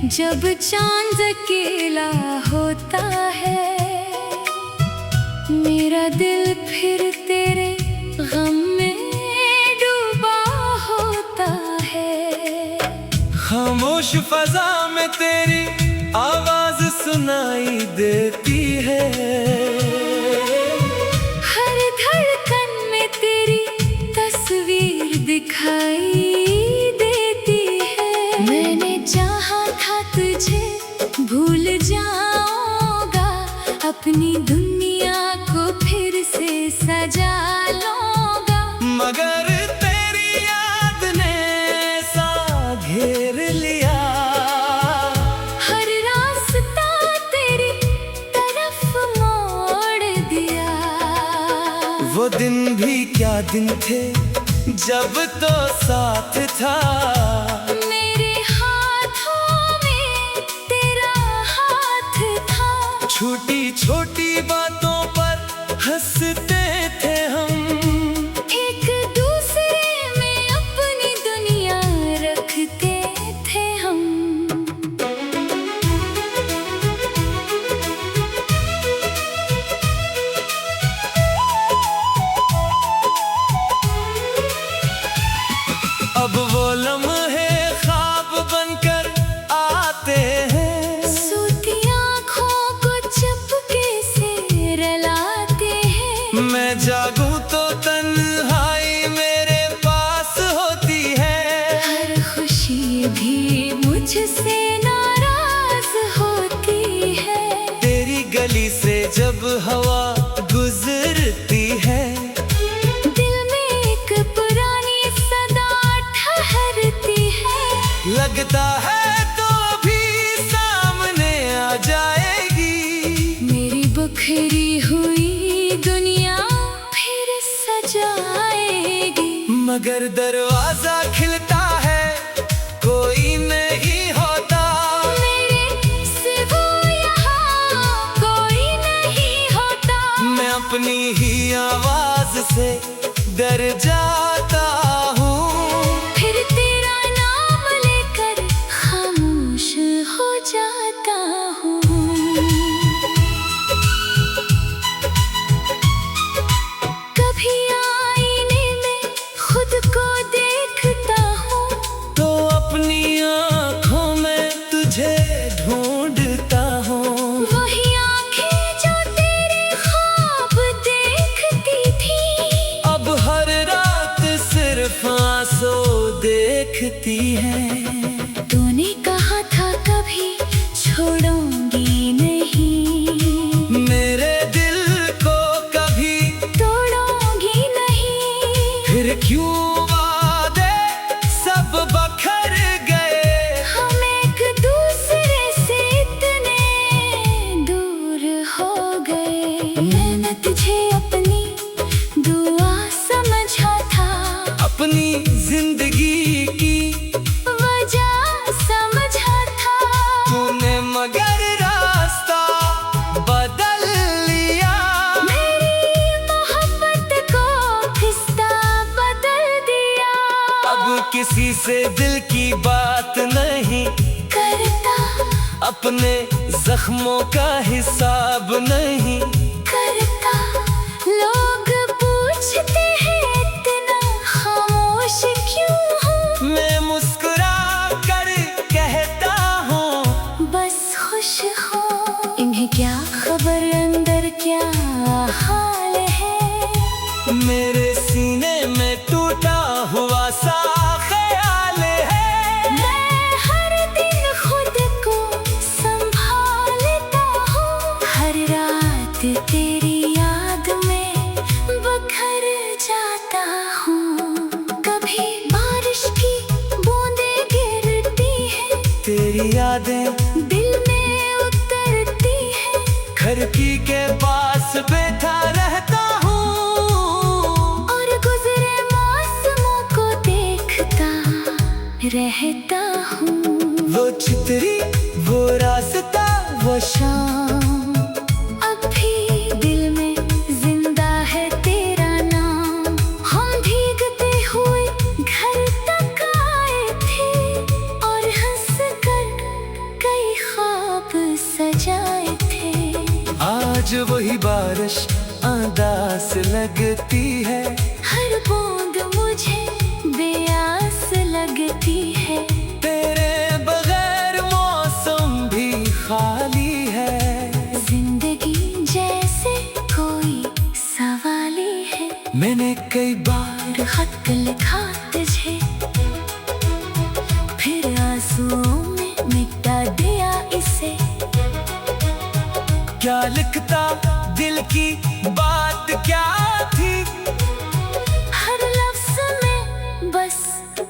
जब चांद अकेला होता है, मेरा दिल फिर तेरे गम में डूबा होता है। खामोश फजा में तेरी आवाज सुनाई देती है, हर धड़कन में तेरी तस्वीर दिखाई देती है। मैंने चाहा था तुझे भूल जाऊंगा, अपनी दुनिया को फिर से सजा लूंगा, मगर तेरी याद ने सा घेर लिया। हर रास्ता तेरी तरफ मोड़ दिया। वो दिन भी क्या दिन थे जब तो साथ था, मेरे हाथों में तेरा हाथ था। छोटी छोटी बातों पर हंसते थे हम, एक दूसरे में अपनी दुनिया रखते थे हम। अब वो लम्हे ख्वाब बनकर आते हैं, सूती आँखों को चुपके से रुलाते हैं। मैं जागूं तो तन्हाई मेरे पास होती है, हर खुशी भी मुझसे नाराज होती है। तेरी गली से जब हवा गुजरती है, दिल में एक पुरानी सदा ठहरती है। लगता है तो भी सामने आ जाएगी, मेरी बिखरी हुई दुनिया फिर सजाएगी। मगर दरवाजा खिलता है कोई नहीं होता, मेरे सिवा यहाँ कोई नहीं होता। मैं अपनी ही आवाज से डर जाता हूँ, फिर तेरा नाम लेकर खामोश हो जाता हूँ। कभी आईने में खुद को देखता हूँ, तो अपनी आँखों में तुझे ढूंढता हूँ। वही आंखें जो तेरे ख्वाब देखती थी, अब हर रात सिर्फ आंसू देखती है। तूने कहा था कभी छोड़ूंगी नहीं, मेरे दिल को कभी तोड़ूंगी नहीं। फिर क्यों वादे सब बखर गए, हम एक दूसरे से इतने दूर हो गए। मैंने तुझे अपनी दुआ समझा था, अपनी जिंदगी की वजह समझा था। तूने मगर रास्ता बदल लिया, मेरी मोहब्बत को फिस्ता बदल दिया। अब किसी से दिल की बात नहीं करता, अपने जख्मों का हिसाब नहीं करता। लोग पूछते हैं इतना खामोश क्यों हूँ, मैं मुस्कुरा कर कहता हूँ, बस खुश हूँ। इन्हें क्या खबर अंदर क्या हाल है, मेरे सीने में टूटा हुआ सा ख्याल है। मैं हर दिन खुद को संभालता हूँ, हर रात तेरी याद में बखर जाता हूँ। कभी बारिश की बूंदें गिरती हैं, तेरी यादें दिल में उतरती हैं। खिड़की के पास बैठा रहता हूँ, और गुजरे मौसमों को देखता रहता हूँ। वो चितरी वो रास्ता वो शाम, अब भी दिल में जिंदा है तेरा नाम। हम भीगते हुए घर तक आए थे, और हंस कर आज वही बारिश अंदास लगती है। हर बूंद मुझे बेआस लगती है। तेरे बगैर मौसम भी खाली है। जिंदगी जैसे कोई सवाली है। मैंने कई बार खत लिखा तुझे, फिर आंसुओं में मिटा दिया इसे। क्या लिखता दिल की बात क्या थी। हर लफ्ज में बस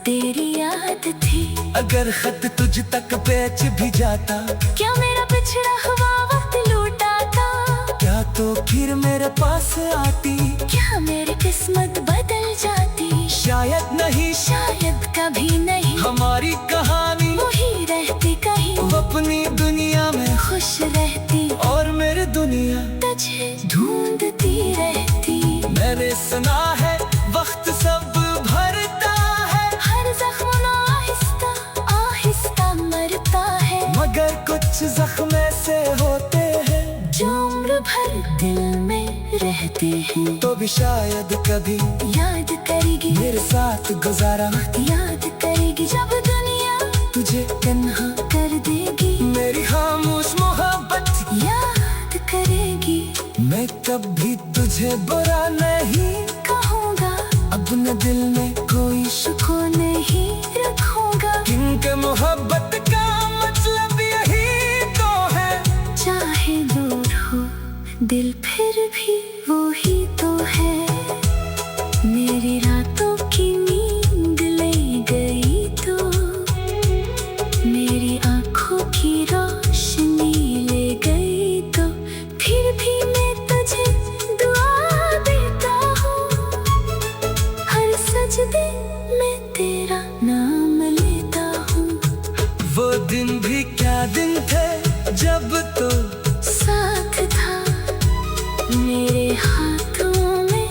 तेरी याद थी। अगर खत तुझ तक पहुंच भी जाता, क्या मेरा पिछड़ा हुआ वक्त लौटाता। क्या तो फिर मेरे पास आती। क्या मेरी किस्मत बदल जाती। शायद नहीं, शायद कभी नहीं। हमारी कहानी वही रहती कहीं। वो अपनी दुनिया में खुश रहती और मेरी दुनिया तुझे ढूंढती रहती। मैंने सुना है वक्त सब भरता है। हर जख्म आहिस्ता आहिस्ता मरता है। मगर कुछ जख्म ऐसे होते हैं जो उम्र भर दिल में रहते हैं। तो भी शायद कभी याद करेगी मेरे साथ गुजारा। याद करेगी जब दुनिया तुझे तन्हा कर देगी। मेरी खामोश मोहब्बत याद करेगी। मैं कभी तुझे बुरा नहीं कहूँगा, अपने दिल में कोई सुकून नहीं रखूँगा। क्योंकि मोहब्बत का मतलब यही तो है। चाहे दूर हो दिल फिर भी वो ही तो है। मेरी रातों की नींद ले गई तो, मेरी आंखों की रोशनी ले गई तो, फिर भी मैं तुझे दुआ देता हूँ। हर सजदे में तेरा नाम लेता हूँ। वो दिन भी क्या दिन थे जब तो साथ था मेरे हाथों में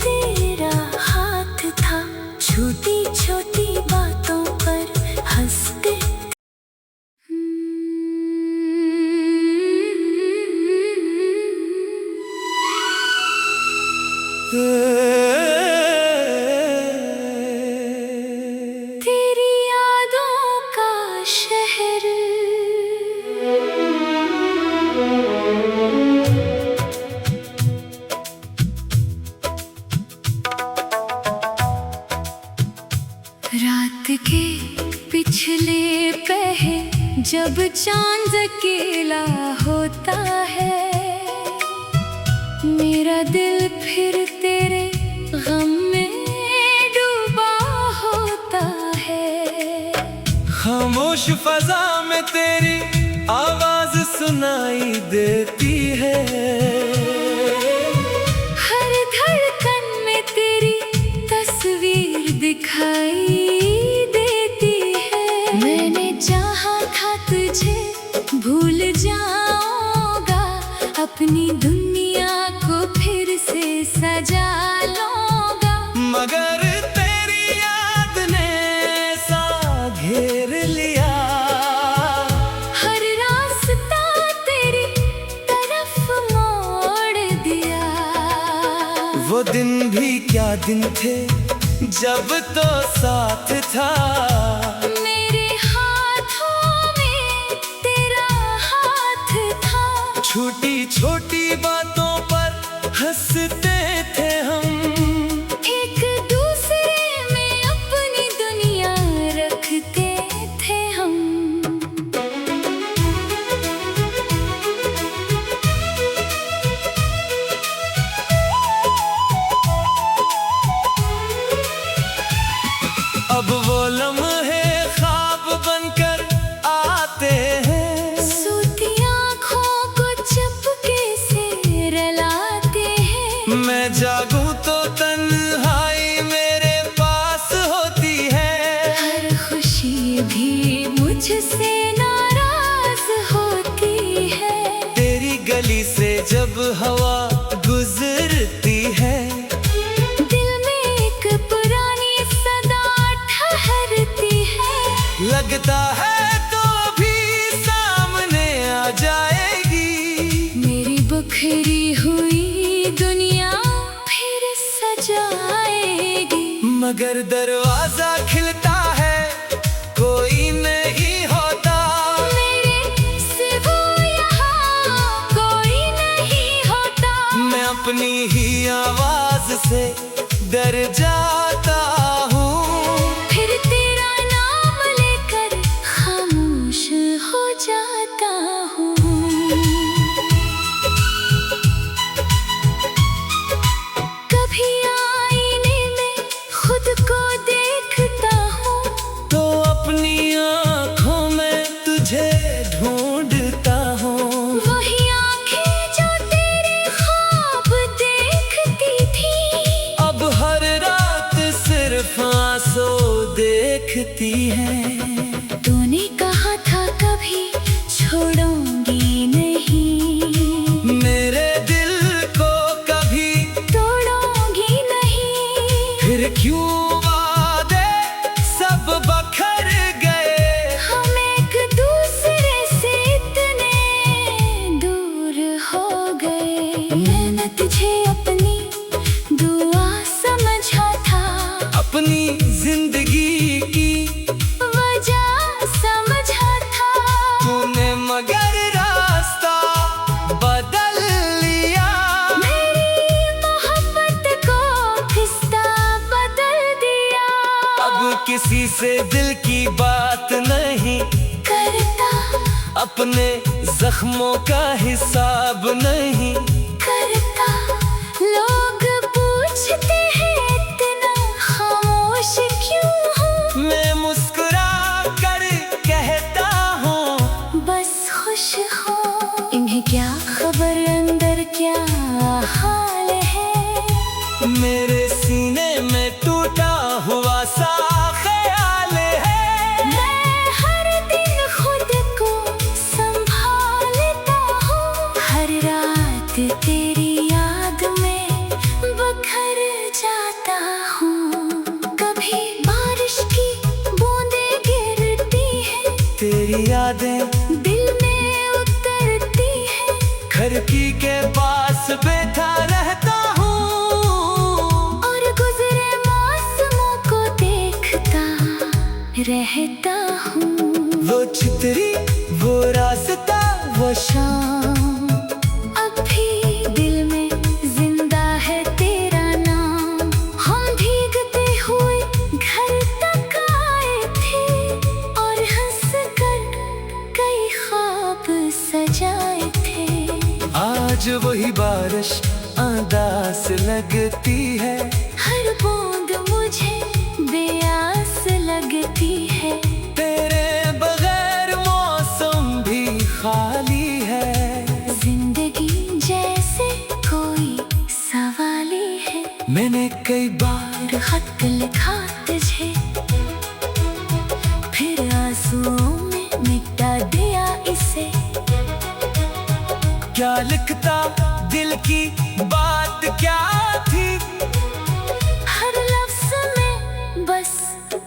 तेरा हाथ था। छोटी छोटी बातों पर हंसते। तेरी यादों का शहर, रात के पिछले पहर जब चांद अकेला होता है, मेरा दिल फिर तेरे गम में डूबा होता है। खामोश फजा में तेरी आवाज सुनाई देती है। हर धड़कन में तेरी तस्वीर दिखाई देती है। मैंने चाहा था तुझे भूल जाऊंगा, अपनी दुनिया को फिर से सजा लूंगा। मगर तेरी याद ने सा घेर लिया। हर रास्ता तेरी तरफ मोड़ दिया। वो दिन भी क्या दिन थे जब तो साथ था। मेरे हाथों में तेरा हाथ था। छोटी छोटी बातों पर हंसते थे हम। एक दूसरे में अपनी दुनिया रखते थे हम। अब वो लम्हे ख्वाब बनकर आते हैं। सोती आँखों को चुपके से रलाते हैं। मैं जागूं तो तन्हाई मेरे पास होती है। हर खुशी भी मुझसे नाराज होती है। तेरी गली से जब हवा गुजरती है, दिल में एक पुरानी सदा ठहरती है। लगता है तो भी सामने आ जाएगी। मेरी बखरी मगर दरवाजा खिलता है, कोई नहीं होता मेरे सिवा यहाँ कोई नहीं होता। मैं अपनी ही आवाज से डर जाता हूँ, फिर तेरा नाम लेकर खामोश हो जाता हूँ। कभी आईने में खुद को देखता हूँ, तो अपनी आँखों में तुझे ढूंढता हूँ। वही आंखें जो तेरे ख्वाब देखती थी, अब हर रात सिर्फ आंसू देखती है। तूने कहा था कभी छोड़ूंगी नहीं, मेरे दिल को कभी तोड़ूंगी नहीं। फिर क्यों वादे सब बखर गए, हम एक दूसरे से इतने दूर हो गए। मैंने तुझे अपनी दुआ समझा था, अपनी जिंदगी की वजह समझा था। तूने मगर रास्ता बदल लिया, मेरी मोहब्बत को खिस्सा बदल दिया। अब किसी से दिल की बात नहीं करता अपने जख्मों का हिसाब नहीं करता। लोग पूछते हैं इतना खामोश क्यों हूँ, मैं मुस्कुरा कर कहता हूँ बस खुश हूँ। इन्हें क्या खबर अंदर क्या हाल है, मेरे सीने में टूटा हुआ सा ख्याल है। मैं हर दिन खुद को संभालता हूँ, हर रात तेरी याद में बखर जाता हूँ। कभी बारिश की बूंदें गिरती हैं, तेरी यादें दिल में उतरती हैं। खिड़की के पास बैठा रहता हूँ, और गुजरे मौसमों को देखता रहता हूँ। वो चितरी वो रास्ता वो शाम अब भी दिल में जिंदा है तेरा नाम। हम भीगते हुए घर तक आए थे, और हंस कर कई ख्वाब सजाए थे। आज वही बारिश अंदास लगती है, हर बूंद मुझे बेआस लगती है। तेरे बगैर मौसम भी खाली है। जिंदगी जैसे कोई सवाली है, मैंने कई बार खत लिखा तुझे, फिर आंसुओं में मिटा दिया इसे। क्या लिखता दिल की बात क्या थी, हर लफ्ज में बस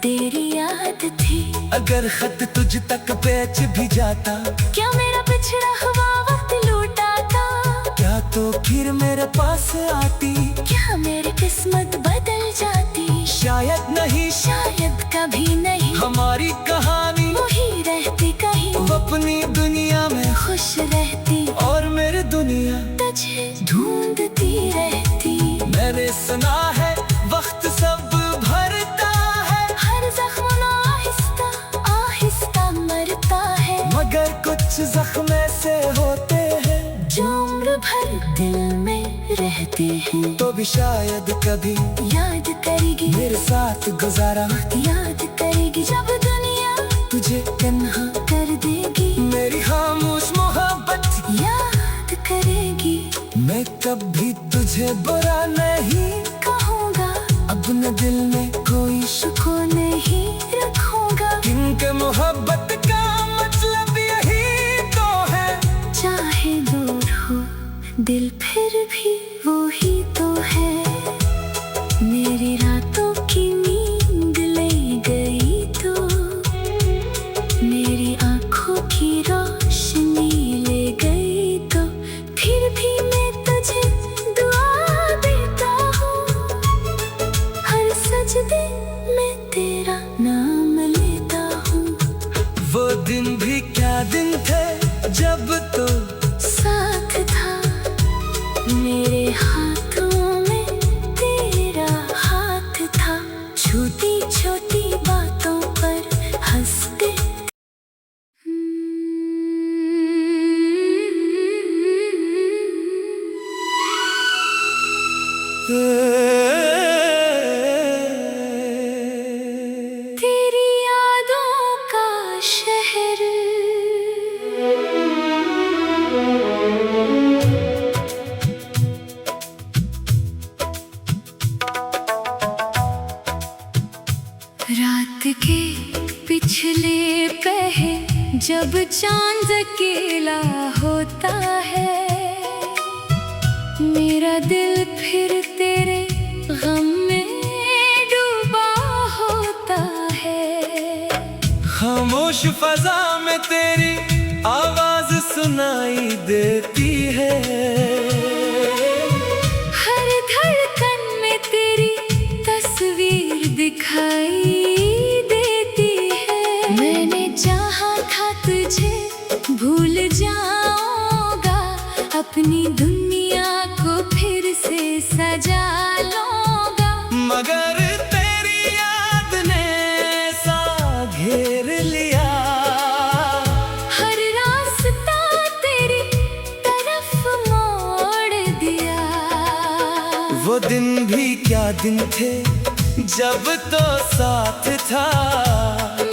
तेरी याद थी। अगर खत तुझ तक पहुंच भी जाता, क्या मेरा पिछड़ा हुआ वक्त लौटाता, क्या तो फिर मेरे पास आती। क्या मेरी किस्मत बदल जाती, शायद नहीं, शायद कभी नहीं। हमारी कहानी वही रहती कहीं, वो अपनी दुनिया में, खुश रहती और मेरी दुनिया तुझे ढूंढती रहती। मैंने सुना है वक्त सब भरता है, हर जख्म आहिस्ता आहिस्ता मरता है, मगर कुछ जख्म ऐसे होते हैं जो उम्र भर दिल में रहते हैं। तो भी शायद कभी याद करेगी मेरे साथ गुजारा वक्त, याद करेगी जब दुनिया तुझे तन्हा कर देगी। मेरी खामोश मोहब्बत याद करेगी, मैं कभी तुझे बुरा नहीं कहूँगा, अपने दिल में कोई सुकून नहीं रखूँगा। क्योंकि मोहब्बत का मतलब यही तो है, चाहे दूर हो दिल फिर भी वो ही तो है। मेरी रातों की नींद ले गई तो, मेरी आंखों की रोशनी ले गई तो, फिर भी मैं तुझे दुआ देता हूँ। हर सच जब चांद अकेला होता है, मेरा दिल फिर तेरे गम में डूबा होता है। खामोश फजा में तेरी आवाज सुनाई देती है, हर धड़कन में तेरी तस्वीर दिखाई देती है। मैंने चाहा था तुझे भूल जाऊंगा, अपनी दुनिया को फिर से सजा लूंगा, मगर तेरी याद ने सा घेर लिया। हर रास्ता तेरी तरफ मोड़ दिया। वो दिन भी क्या दिन थे जब तो साथ था,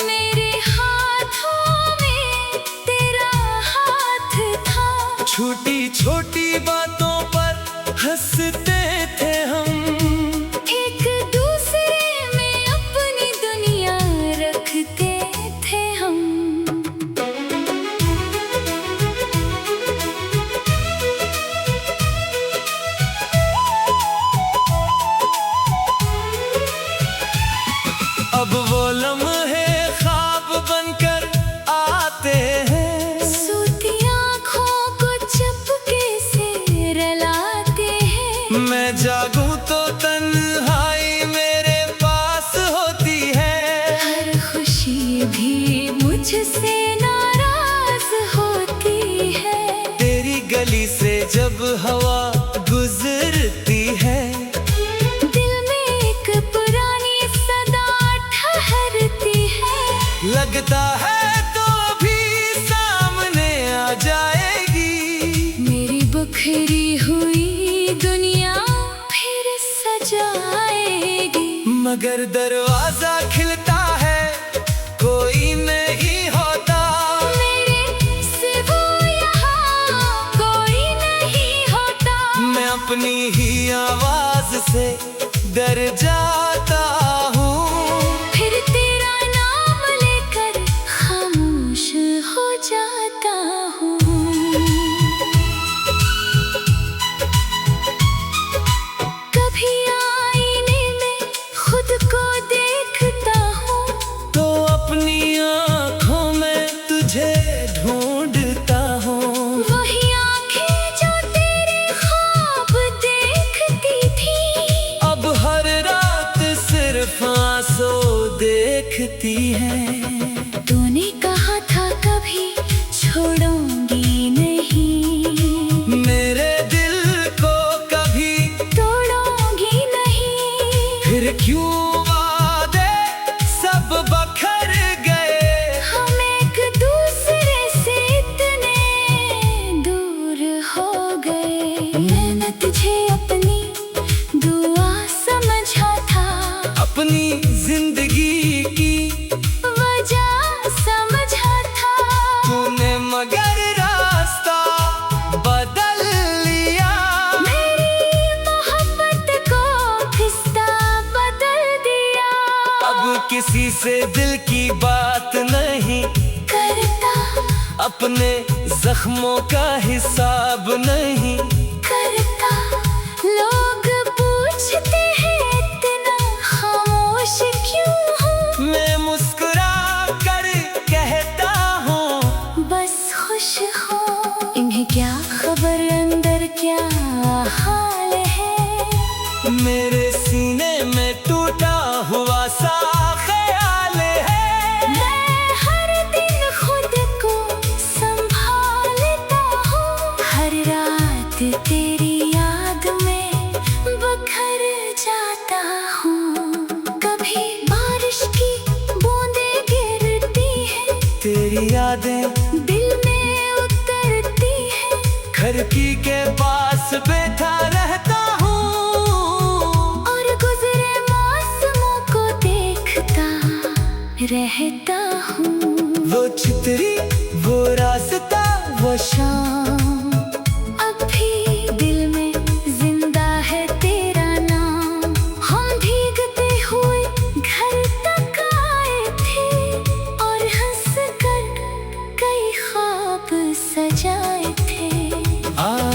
मेरे हाथों में तेरा हाथ था। छोटी छोटी बातों पर हंसते थे हम, एक दूसरे में अपनी दुनिया रखते थे हम। अब वो लम्हे ख्वाब बनकर आते हैं, सूती आँखों को चुपके से रलाते हैं। मैं जागूं तो तन्हाई मेरे पास होती है, हर खुशी भी मुझसे नाराज होती है। तेरी गली से जब हवा गुजरती है, दिल में एक पुरानी सदा ठहरती है। लगता है तो भी सामने आ जाएगी, मेरी बिखरी हुई दुनिया फिर सजाएगी। मगर दरवाजा खिलता है कोई नहीं होता, मेरे सिवा यहाँ कोई नहीं होता। मैं अपनी ही आवाज से डर जाता हूँ, फिर तेरा नाम लेकर खामोश हो जाता हूँ। कभी आईने में खुद को देखता हूँ, तो अपनी आँखों में तुझे ढूंढता हूँ। वही आँखें जो तेरे ख्वाब देखती थी, अब हर रात सिर्फ आंसू देखती है। तूने कहा था कभी छोड़ूंगी नहीं, मेरे दिल को कभी तोड़ूंगी नहीं। फिर क्यों वादे सब बखर गए, हम एक दूसरे से इतने दूर हो गए। मैंने तुझे अपनी दुआ समझा था, अपनी जिंदगी की वजह समझा था। तूने मगर रास्ता बदल लिया, मेरी मोहब्बत को किस्सा बदल दिया। अब किसी से दिल की बात नहीं करता अपने जख्मों का हिसाब नहीं करता। लोग पूछते हैं इतना खामोश क्यों हूँ, मैं मुस्कुरा कर कहता हूँ बस खुश हूँ। इन्हें क्या खबर अंदर क्या हाल है, मेरे सीने में टूटा हुआ सा ख्याल है। मैं हर दिन खुद को संभालता हूँ, हर रात तेरी याद में बखर जाता हूँ। कभी बारिश की बूंदें गिरती हैं, तेरी यादें दिल में उतरती हैं। खिड़की के पास बैठा रहता हूँ, और गुजरे मौसमों को देखता रहता हूँ। वो चितरी वो रास्ता वो शाम, अब भी दिल में जिंदा है तेरा नाम। हम भीगते हुए घर तक आए थे और हंस कर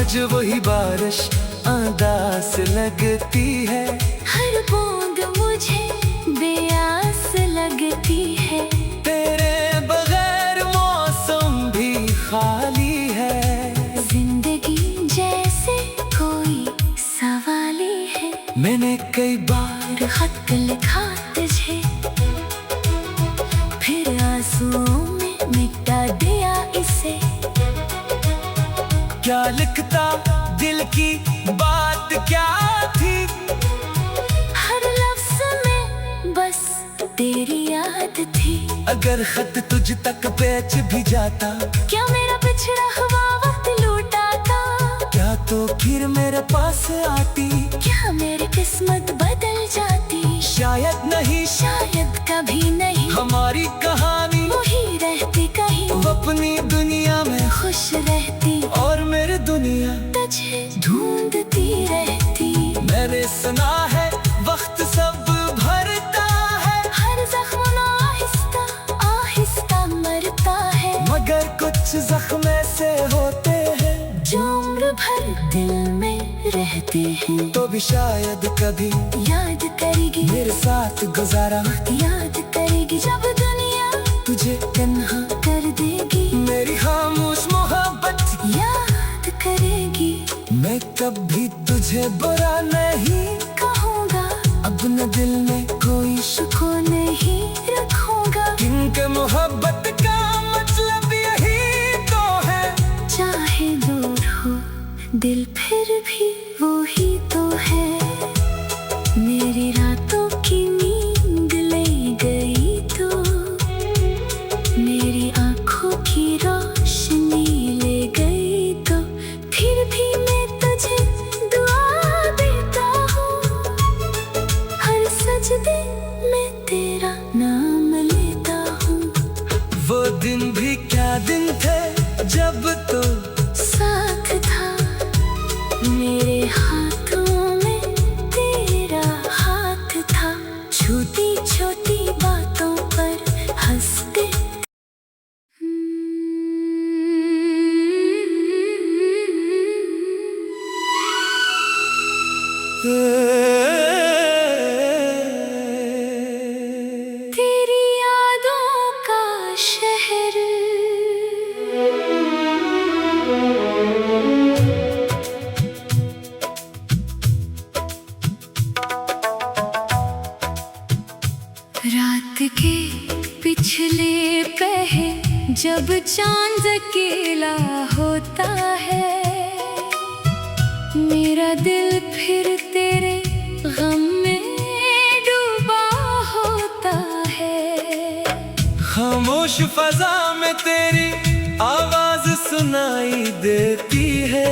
सूरज वही बारिश अंदास लगती है। हर बूंद मुझे बेआस लगती है। तेरे बगैर मौसम भी खाली है। जिंदगी जैसे कोई सवाल ही है। मैंने कई बार खत लिखा तुझे, फिर आंसुओं में मिटा दिया इसे। क्या लिखता, दिल की बात क्या थी। हर लफ्ज़ में बस तेरी याद थी। अगर खत तुझ तक पहुंच भी जाता, क्या मेरा पिछड़ा हुआ वक्त लौटाता। क्या तो फिर मेरे पास आती। क्या मेरी किस्मत बदल जाती। शायद नहीं, शायद कभी नहीं। हमारी कहानी वही रहती कहीं। वो अपनी दुनिया में खुश रहती और मेरी दुनिया तुझे ढूंढती रहती। मैंने सुना है वक्त सब भरता है। हर जख्म आहिस्ता आहिस्ता मरता है। मगर कुछ जख्म ऐसे होते हैं जो उम्र भर दिल में रहते हैं। तो भी शायद कभी याद करेगी मेरे साथ गुजारा। याद करेगी जब दुनिया तुझे तन्हा कर देगी। मेरी खामोश मोहब्बत याद करेगी। मैं कभी तुझे बुरा नहीं कहूँगा, अब न दिल में कोई सुकून नहीं रखूँगा। क्योंकि मोहब्बत का मतलब यही तो है। चाहे दूर हो दिल फिर भी वो ही तो है। मेरी रातों की नींद ले गई तो, मेरी आँखों की रोशनी ले गई तो, फिर भी मैं तुझे दुआ देता हूँ। हर सजदे में तेरा नाम लेता हूँ। वो दिन भी क्या दिन थे जब तो साथ था मेरे हाथों में तेरा हाथ था। छोटी छोटी बातों पर हंसते। तेरी यादों का शहर, रात के पिछले पहर जब चांद अकेला होता है, मेरा दिल फिर तेरे गम में डूबा होता है। खामोश फजा में तेरी आवाज सुनाई देती है।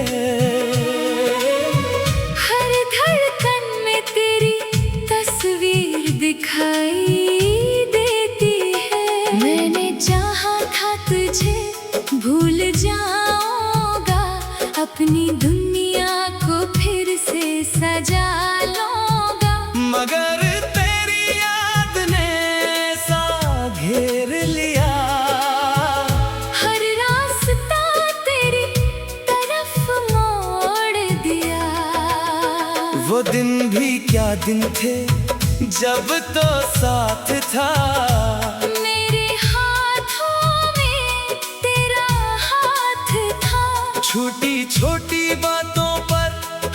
हर धड़कन में तेरी तस्वीर दिखाई देती है। मैंने चाहा था तुझे भूल जाऊंगा, अपनी दुनिया को फिर से सजा लूंगा। मगर तेरी याद ने सा घेर लिया। हर रास्ता तेरी तरफ मोड़ दिया। वो दिन भी क्या दिन थे जब तो साथ था। मेरे हाथों में तेरा हाथ था। छोटी छोटी बातों पर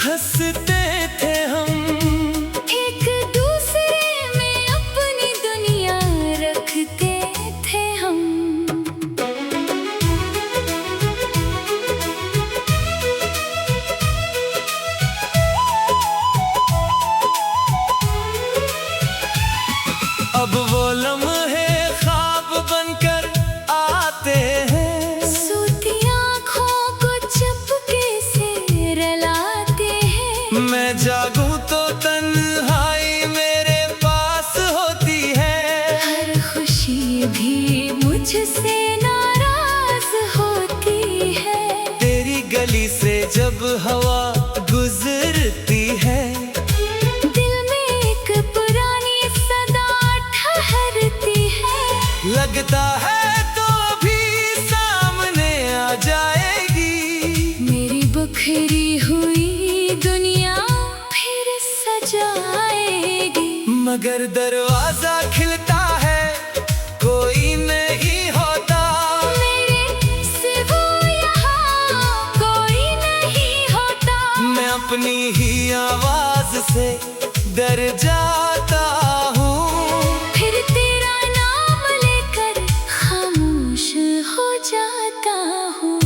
हंसते थे हम। एक दूसरे में अपनी दुनिया रखते थे हम। अब वो लम्हे ख्वाब बनकर आते हैं। सोती आँखों को चुपके से रलाते हैं। मैं जागूं तो तन्हाई मेरे पास होती है। हर खुशी भी मुझसे नाराज होती है। तेरी गली से जब हवा गुजरती है, दिल में एक पुरानी सदा ठहरती है। लगता है तो भी सामने आ जाएगी। मेरी बुखरी मगर दरवाजा खिलता है, कोई नहीं होता मेरे सिवा यहाँ कोई नहीं होता। मैं अपनी ही आवाज से डर जाता हूँ, फिर तेरा नाम लेकर खामोश हो जाता हूँ।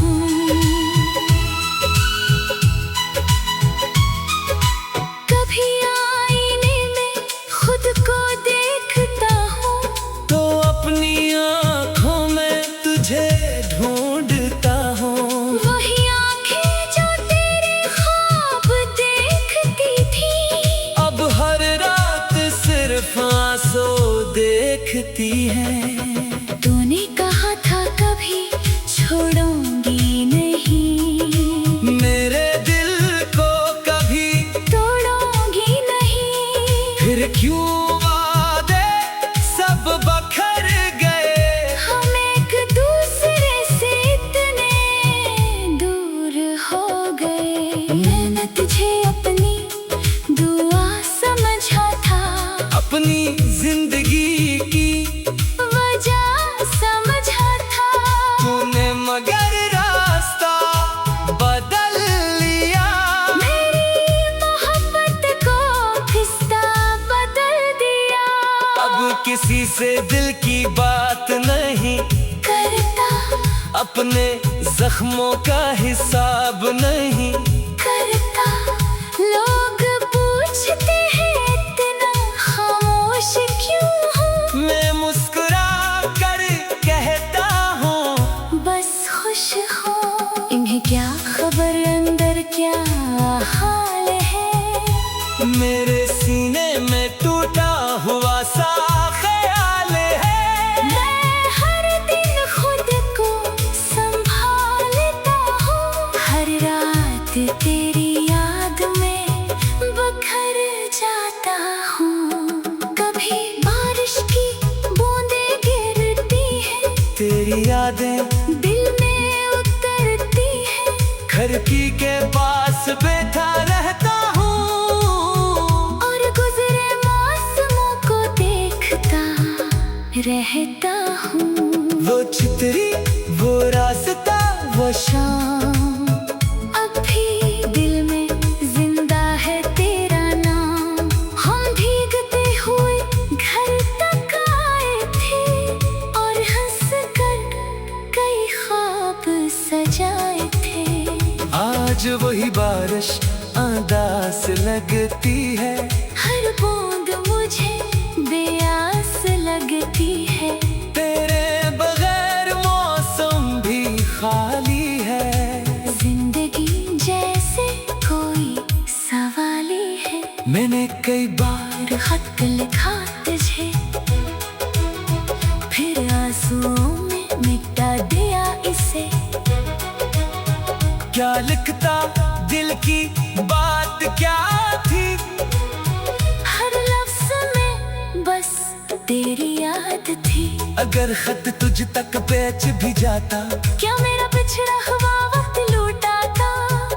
कभी आईने में खुद को देखता हूँ, तो अपनी आँखों में तुझे ढूंढता हूँ। वही आंखें जो तेरे ख्वाब देखती थी, अब हर रात सिर्फ आंसू देखती है। तूने कहा था कभी छोड़ूंगी नहीं, मेरे दिल को कभी तोड़ूंगी नहीं। फिर क्यों वादे सब बखर गए, हम एक दूसरे से इतने दूर हो गए। मैंने तुझे अपनी दुआ समझा था, अपनी जिंदगी की वजह समझा था। तूने मगर रास्ता बदल लिया, मेरी मोहब्बत को खिस्सा बदल दिया। अब किसी से दिल की बात नहीं करता अपने जख्मों का हिसाब नहीं करता। लोग पूछते हैं इतना खामोश क्यों हूँ, मैं मुस्कुरा कर कहता हूँ, बस खुश हूँ। इन्हें क्या खबर अंदर क्या हाल है, मेरे सीने में टूटा हुआ सा ख्याल है। मैं हर दिन खुद को संभालता हूँ, हर रात तेरी याद में बखर जाता हूँ। कभी बारिश की बूंदें गिरती है, तेरी यादें दिल में उतरती है। खिड़की के पास बैठा रहता हूँ, और गुजरे मौसमों को देखता रहता हूँ। वो चितरी वो रास्ता वो शाम अब भी दिल में जिंदा है तेरा नाम। हम भीगते हुए घर तक आए थे, और हंस कर कई ख्वाब सजाए थे। आज वही बारिश अंदास लगती है, हर बूंद मुझे बेआस लगती है। तेरे बगैर मौसम भी खाली है। जिंदगी जैसे कोई सवाली है। मैंने कई बार खत लिखा तुझे, फिर आंसुओं में मिटा दिया इसे। क्या लिखता दिल की बात क्या थी, हर लफ्ज में बस तेरी याद थी। अगर खत तुझ तक पहुंच भी जाता, क्या मेरा पिछड़ा हुआ वक्त लौटाता,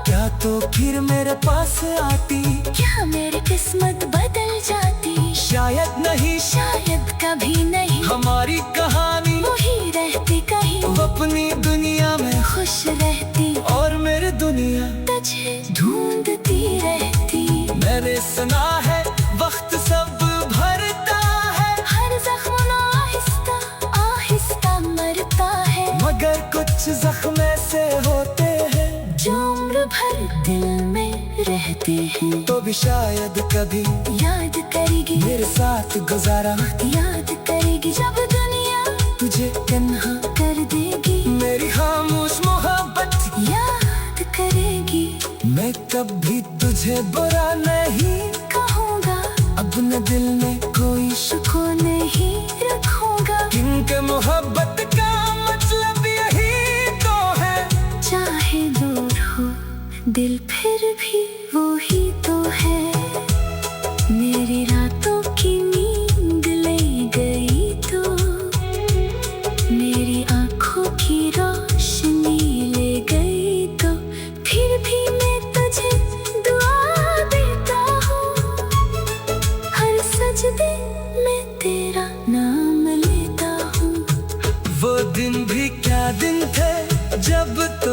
क्या तो फिर मेरे पास आती। क्या मेरी किस्मत बदल जाती, शायद नहीं, शायद कभी नहीं। हमारी कहानी वही रहती कहीं, वो अपनी दुनिया में, खुश रहती और मेरी दुनिया तुझे ढूंढती रहती। मैंने सुना है वक्त सब भरता है, हर जख्म आहिस्ता आहिस्ता मरता है, मगर कुछ जख्म ऐसे होते हैं जो उम्र भर दिल में रहते हैं। तो भी शायद कभी याद करेगी मेरे साथ गुजारा, याद करेगी जब दुनिया तुझे तन्हा कर देगी। मेरी खामोश मोहब्बत याद करेगी, मैं कभी तुझे बुरा नहीं कहूँगा, अब न दिल में कोई सुकून नहीं रखूँगा। क्योंकि मोहब्बत का मतलब यही तो है, चाहे दूर हो दिल फिर भी वो ही तो है। मेरी रातों की नींद ले गई तो, मेरी आँखों की रोशनी ले गई तो, फिर भी मैं तुझे दुआ देता हूँ। हर सजदे जब